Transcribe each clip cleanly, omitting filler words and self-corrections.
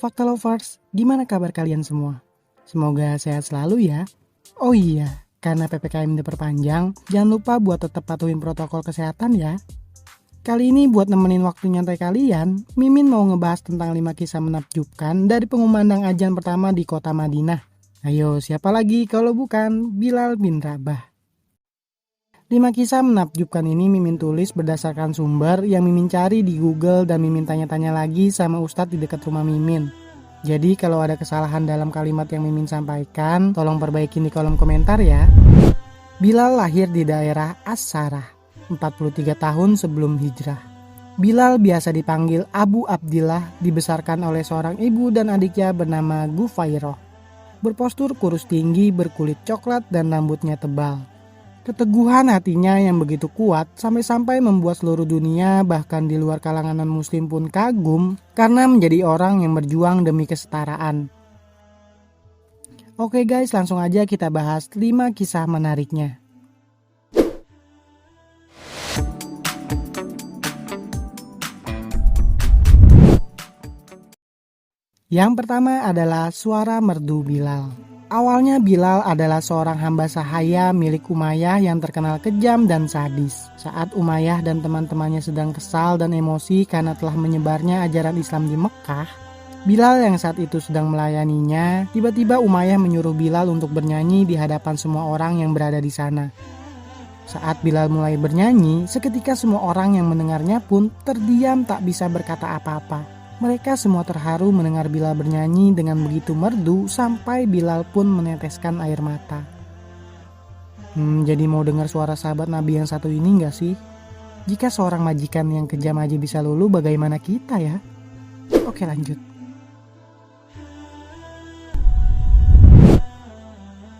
Fakta Lovers, gimana kabar kalian semua? Semoga sehat selalu ya. Oh iya, karena PPKM diperpanjang, jangan lupa buat tetap patuhin protokol kesehatan ya. Kali ini buat nemenin waktu nyantai kalian, Mimin mau ngebahas tentang 5 kisah menakjubkan dari pengumandang azan pertama di kota Madinah. Ayo, siapa lagi kalau bukan Bilal bin Rabah. 5 kisah menakjubkan ini Mimin tulis berdasarkan sumber yang Mimin cari di Google dan Mimin tanya-tanya lagi sama Ustadz di dekat rumah Mimin. Jadi kalau ada kesalahan dalam kalimat yang Mimin sampaikan, tolong perbaikin di kolom komentar ya. Bilal lahir di daerah As-Sarah, 43 tahun sebelum hijrah. Bilal biasa dipanggil Abu Abdillah, dibesarkan oleh seorang ibu dan adiknya bernama Gufairoh. Berpostur kurus tinggi, berkulit coklat dan rambutnya tebal. Keteguhan hatinya yang begitu kuat sampai-sampai membuat seluruh dunia bahkan di luar kalangan non-muslim pun kagum karena menjadi orang yang berjuang demi kesetaraan. Oke guys, langsung aja kita bahas 5 kisah menariknya. Yang pertama adalah suara merdu Bilal. Awalnya Bilal adalah seorang hamba sahaya milik Umayyah yang terkenal kejam dan sadis. Saat Umayyah dan teman-temannya sedang kesal dan emosi karena telah menyebarnya ajaran Islam di Mekah, Bilal yang saat itu sedang melayaninya, tiba-tiba Umayyah menyuruh Bilal untuk bernyanyi di hadapan semua orang yang berada di sana. Saat Bilal mulai bernyanyi, seketika semua orang yang mendengarnya pun terdiam tak bisa berkata apa-apa. Mereka semua terharu mendengar Bilal bernyanyi dengan begitu merdu sampai Bilal pun meneteskan air mata. Jadi mau dengar suara sahabat Nabi yang satu ini gak sih? Jika seorang majikan yang kejam aja bisa luluh, bagaimana kita ya? Oke, lanjut.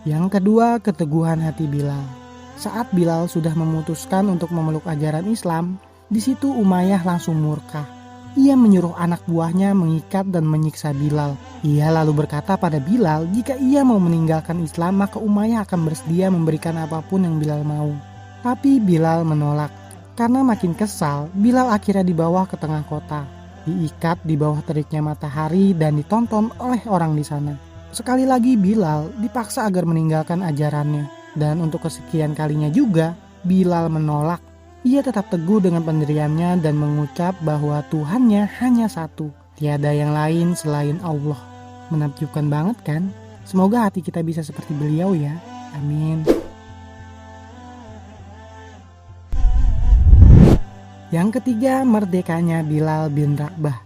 Yang kedua, keteguhan hati Bilal. Saat Bilal sudah memutuskan untuk memeluk ajaran Islam, di situ Umayyah langsung murka. Ia menyuruh anak buahnya mengikat dan menyiksa Bilal. Ia lalu berkata pada Bilal jika ia mau meninggalkan Islam maka Umayyah akan bersedia memberikan apapun yang Bilal mau. Tapi Bilal menolak. Karena makin kesal, Bilal akhirnya dibawa ke tengah kota. Diikat di bawah teriknya matahari dan ditonton oleh orang di sana. Sekali lagi Bilal dipaksa agar meninggalkan ajarannya. Dan untuk kesekian kalinya juga, Bilal menolak. Ia tetap teguh dengan pendiriannya dan mengucap bahwa Tuhannya hanya satu, tiada yang lain selain Allah. Menakjubkan banget kan? Semoga hati kita bisa seperti beliau ya. Amin. Yang ketiga, merdekanya Bilal bin Rabah.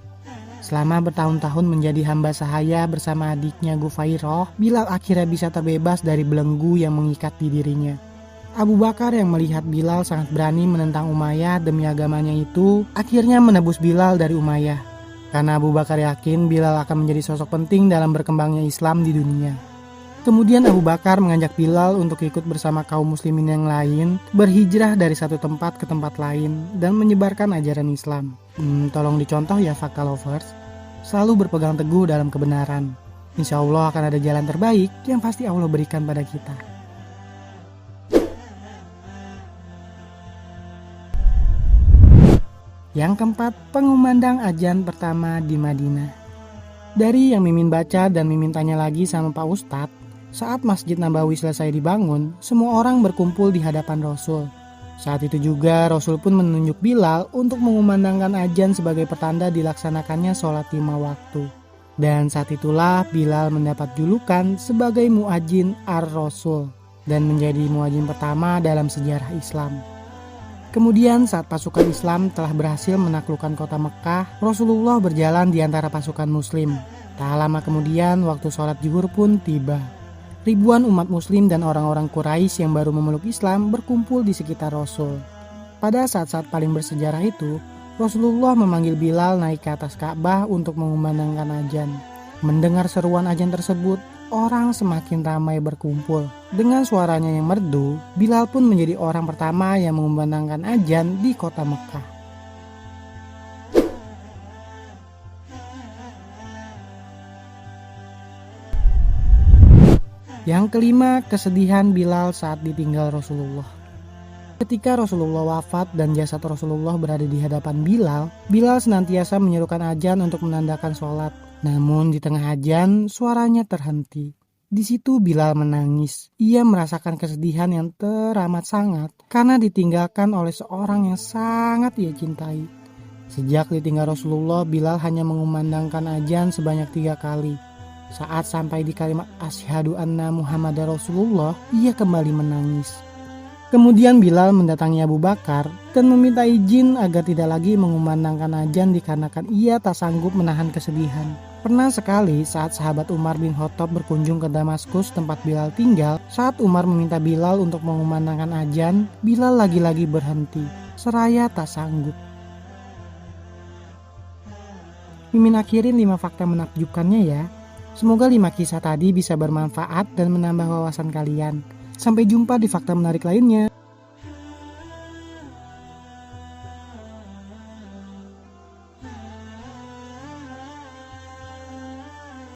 Selama bertahun-tahun menjadi hamba sahaya bersama adiknya Gufairoh, Bilal akhirnya bisa terbebas dari belenggu yang mengikat di dirinya. Abu Bakar yang melihat Bilal sangat berani menentang Umayyah demi agamanya itu, akhirnya menebus Bilal dari Umayyah. Karena Abu Bakar yakin Bilal akan menjadi sosok penting dalam berkembangnya Islam di dunia. Kemudian Abu Bakar mengajak Bilal untuk ikut bersama kaum muslimin yang lain, berhijrah dari satu tempat ke tempat lain, dan menyebarkan ajaran Islam. Tolong dicontoh ya Fakta Lovers. Selalu berpegang teguh dalam kebenaran. Insya Allah akan ada jalan terbaik yang pasti Allah berikan pada kita. Yang keempat, pengumandang azan pertama di Madinah. Dari yang Mimin baca dan Mimin tanya lagi sama Pak Ustadz, saat Masjid Nabawi selesai dibangun, semua orang berkumpul di hadapan Rasul. Saat itu juga Rasul pun menunjuk Bilal untuk mengumandangkan azan sebagai pertanda dilaksanakannya sholat 5 waktu. Dan saat itulah Bilal mendapat julukan sebagai muadzin ar-Rasul dan menjadi muadzin pertama dalam sejarah Islam. Kemudian saat pasukan Islam telah berhasil menaklukkan kota Mekah, Rasulullah berjalan di antara pasukan muslim. Tak lama kemudian waktu sholat zuhur pun tiba. Ribuan umat muslim dan orang-orang Quraisy yang baru memeluk Islam berkumpul di sekitar Rasul. Pada saat-saat paling bersejarah itu, Rasulullah memanggil Bilal naik ke atas Ka'bah untuk mengumandangkan azan. Mendengar seruan azan tersebut, orang semakin ramai berkumpul. Dengan suaranya yang merdu, Bilal pun menjadi orang pertama yang mengumandangkan azan di kota Mekah. Yang kelima, kesedihan Bilal saat ditinggal Rasulullah. Ketika Rasulullah wafat dan jasad Rasulullah berada di hadapan Bilal, Bilal senantiasa menyerukan azan untuk menandakan sholat. Namun di tengah ajan suaranya terhenti. Di situ Bilal menangis. Ia merasakan kesedihan yang teramat sangat karena ditinggalkan oleh seorang yang sangat ia cintai. Sejak ditinggal Rasulullah, Bilal hanya mengumandangkan ajan sebanyak 3 kali. Saat sampai di kalimat asyhadu anna Muhammadar Rasulullah, ia kembali menangis. Kemudian Bilal mendatangi Abu Bakar dan meminta izin agar tidak lagi mengumandangkan ajan dikarenakan ia tak sanggup menahan kesedihan. Pernah sekali saat sahabat Umar bin Khattab berkunjung ke Damaskus tempat Bilal tinggal, saat Umar meminta Bilal untuk mengumandangkan ajan, Bilal lagi-lagi berhenti, seraya tak sanggup. Mimin akhirin 5 fakta menakjubkannya ya. Semoga 5 kisah tadi bisa bermanfaat dan menambah wawasan kalian. Sampai jumpa di fakta menarik lainnya.